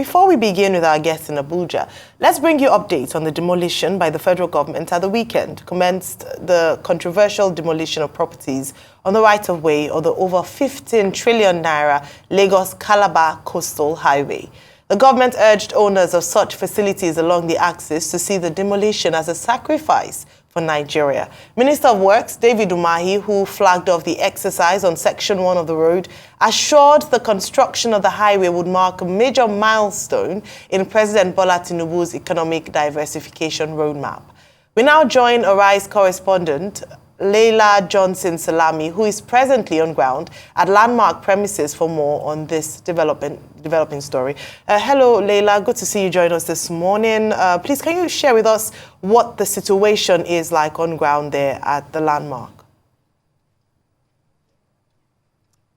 before we begin with our guests in Abuja, let's bring you updates on the demolition by the federal government at the weekend. Commenced the controversial demolition of properties on the right-of-way of the over 15 trillion naira Lagos-Calabar coastal highway. The government urged owners of such facilities along the axis to see the demolition as a sacrifice for Nigeria. Minister of Works, David Umahi, who flagged off the exercise on Section 1 of the road, assured the construction of the highway would mark a major milestone in President Bola Tinubu's economic diversification roadmap. We now join Arise correspondent Laila JohnsonSalami, who is presently on ground at landmark premises for more on this developing story. Hello, Laila. Good to see you join us this morning. Please, can you share with us what the situation is like on ground there at the landmark?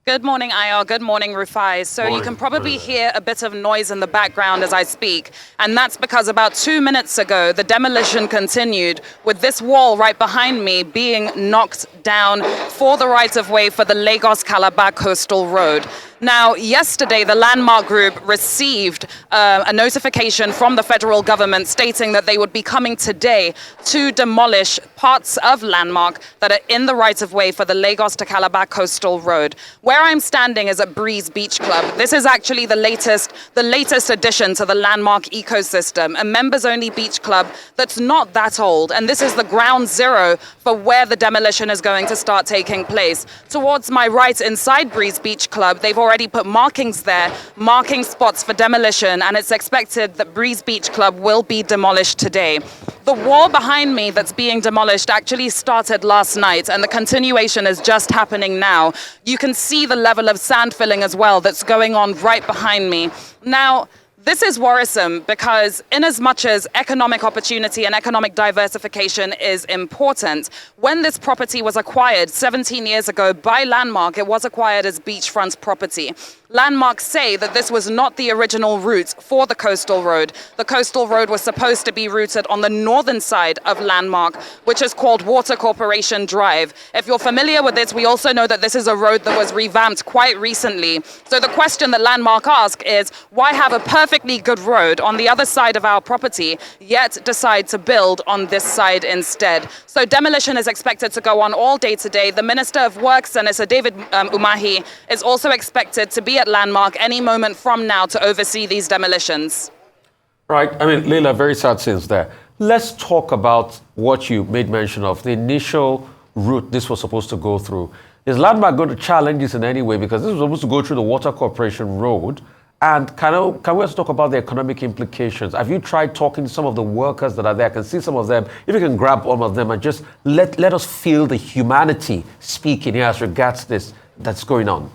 Good morning, Ayo. Good morning, Rufai. So you can probably hear a bit of noise in the background as I speak, and that's because about 2 minutes ago, the demolition continued with this wall right behind me being knocked down for the right-of-way for the Lagos-Calabar coastal road. Now, yesterday, the Landmark Group received a notification from the federal government stating that they would be coming today to demolish parts of Landmark that are in the right-of-way for the Lagos to Calabar coastal road. Where I'm standing is at Breeze Beach Club. This is actually the latest addition to the Landmark ecosystem, a members-only beach club that's not that old, and this is the ground zero for where the demolition is going to start taking place. Towards my right, inside Breeze Beach Club, they've already put markings there, marking spots for demolition, and it's expected that Breeze Beach Club will be demolished today. The wall behind me that's being demolished actually started last night, and the continuation is just happening now. You can see the level of sand filling as well that's going on right behind me. Now, this is worrisome because in as much as economic opportunity and economic diversification is important, when this property was acquired 17 years ago by Landmark, it was acquired as beachfront property. Landmark say that this was not the original route for the coastal road. The coastal road was supposed to be routed on the northern side of Landmark, which is called Water Corporation Drive. If you're familiar with this, we also know that this is a road that was revamped quite recently. So the question that Landmark ask is, why have a perfectly good road on the other side of our property, yet decide to build on this side instead? So demolition is expected to go on all day today. The Minister of Works, Senator David Umahi, is also expected to be at Landmark any moment from now to oversee these demolitions. Right. I mean, Leila, very sad scenes there. Let's talk about what you made mention of, the initial route this was supposed to go through. Is Landmark going to challenge this in any way? Because this was supposed to go through the Water Corporation Road. And can we also talk about the economic implications? Have you tried talking to some of the workers that are there? I can see some of them. If you can grab all of them and just let us feel the humanity speaking here as regards this that's going on.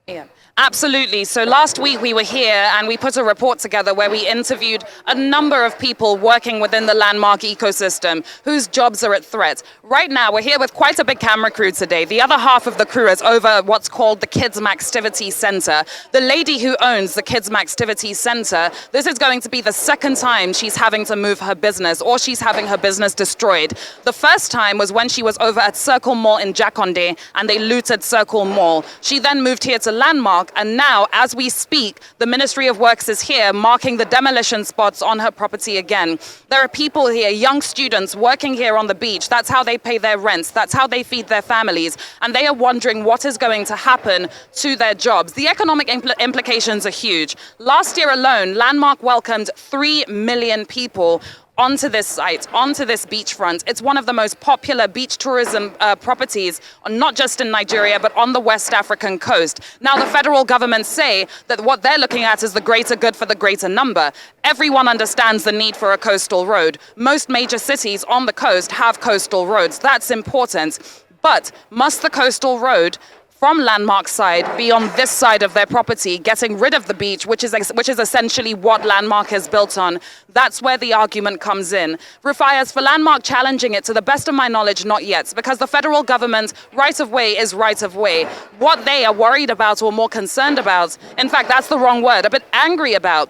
Yeah. Absolutely. So last week we were here and we put a report together where we interviewed a number of people working within the Landmark ecosystem whose jobs are at threat. Right now we're here with quite a big camera crew today. The other half of the crew is over what's called the Kids Activity Center. The lady who owns the Kids Activity Center, this is going to be the second time she's having to move her business or she's having her business destroyed. The first time was when she was over at Circle Mall in Jakonde and they looted Circle Mall. She then moved here to Landmark. And now, as we speak, the Ministry of Works is here marking the demolition spots on her property again. There are people here, young students working here on the beach. That's how they pay their rents. That's how they feed their families. And they are wondering what is going to happen to their jobs. The economic implications are huge. Last year alone, Landmark welcomed 3 million people onto this site, onto this beachfront. It's one of the most popular beach tourism properties, not just in Nigeria, but on the West African coast. Now, the federal government say that what they're looking at is the greater good for the greater number. Everyone understands the need for a coastal road. Most major cities on the coast have coastal roads. That's important. But must the coastal road from Landmark's side be on this side of their property, getting rid of the beach, which is essentially what Landmark is built on? That's where the argument comes in. Rufai, as for Landmark challenging it, to the best of my knowledge, not yet, because the federal government right of way is right of way. What they are worried about or more concerned about, in fact, that's the wrong word, a bit angry about,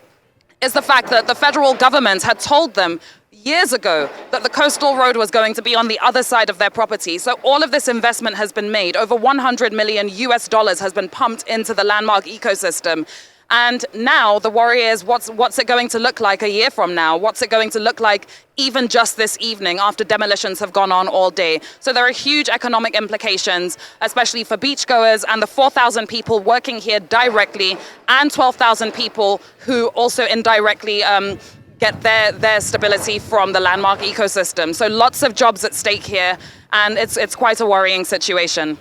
is the fact that the federal government had told them years ago that the coastal road was going to be on the other side of their property. So all of this investment has been made. Over $100 million has been pumped into the Landmark ecosystem. And now the worry is what's it going to look like a year from now? What's it going to look like even just this evening after demolitions have gone on all day? So there are huge economic implications, especially for beachgoers and the 4,000 people working here directly and 12,000 people who also indirectly get their stability from the landmark ecosystem. So lots of jobs at stake here, and it's quite a worrying situation.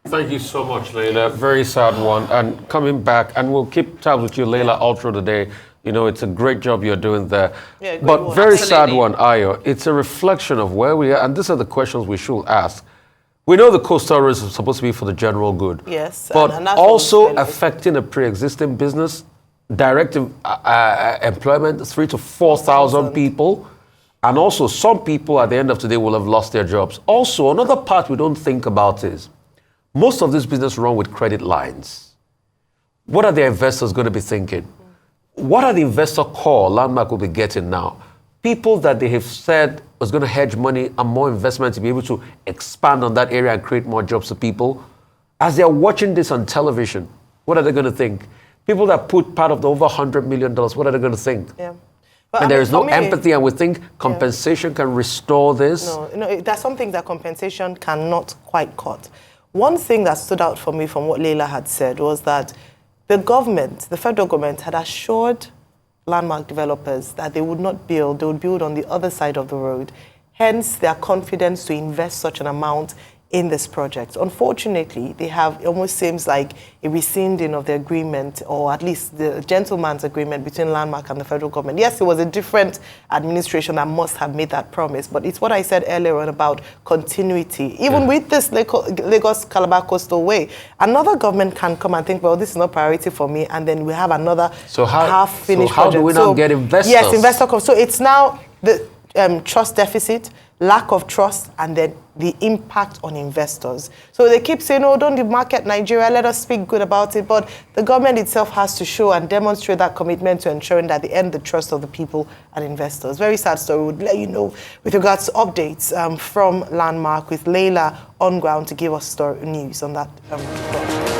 Thank you so much, Laila. Very sad one. And coming back, and we'll keep tabs with you, Laila, all through the day. You know, it's a great job you're doing there. Yeah, but very sad Absolutely. one, Ayo. It's a reflection of where we are, and these are the questions we should ask. We know the coastal roads are supposed to be for the general good. Yes. But and that's also what we affecting a pre-existing business, direct employment, 3,000 to 4,000 people. And also some people at the end of today will have lost their jobs. Also, another part we don't think about is, most of this business run with credit lines. What are the investors going to be thinking? What are the investor call Landmark will be getting now? People that they have said was going to hedge money and more investment to be able to expand on that area and create more jobs for people. As they're watching this on television, what are they going to think? People that put part of the over $100 million, what are they going to think? Yeah. And there is no empathy, and we think compensation can restore this. No, there's something that compensation cannot quite cut. One thing that stood out for me from what Laila had said was that the government, the federal government, had assured landmark developers that they would not build, they would build on the other side of the road. Hence, their confidence to invest such an amount in this project. Unfortunately, they have, it almost seems like a rescinding of the agreement, or at least the gentleman's agreement between Landmark and the federal government. Yes, it was a different administration that must have made that promise, but it's what I said earlier on about continuity. Even with this Lagos-Calabar coastal way, another government can come and think, well, this is not priority for me, and then we have another half-finished project. So how do we now get investors? Yes, investor comes. So it's now the trust deficit, lack of trust, and then the impact on investors. So they keep saying, oh, don't demarket Nigeria, let us speak good about it. But the government itself has to show and demonstrate that commitment to ensuring that they earn the trust of the people and investors. Very sad story. We'll let you know with regards to updates from Landmark with Laila on ground to give us news on that.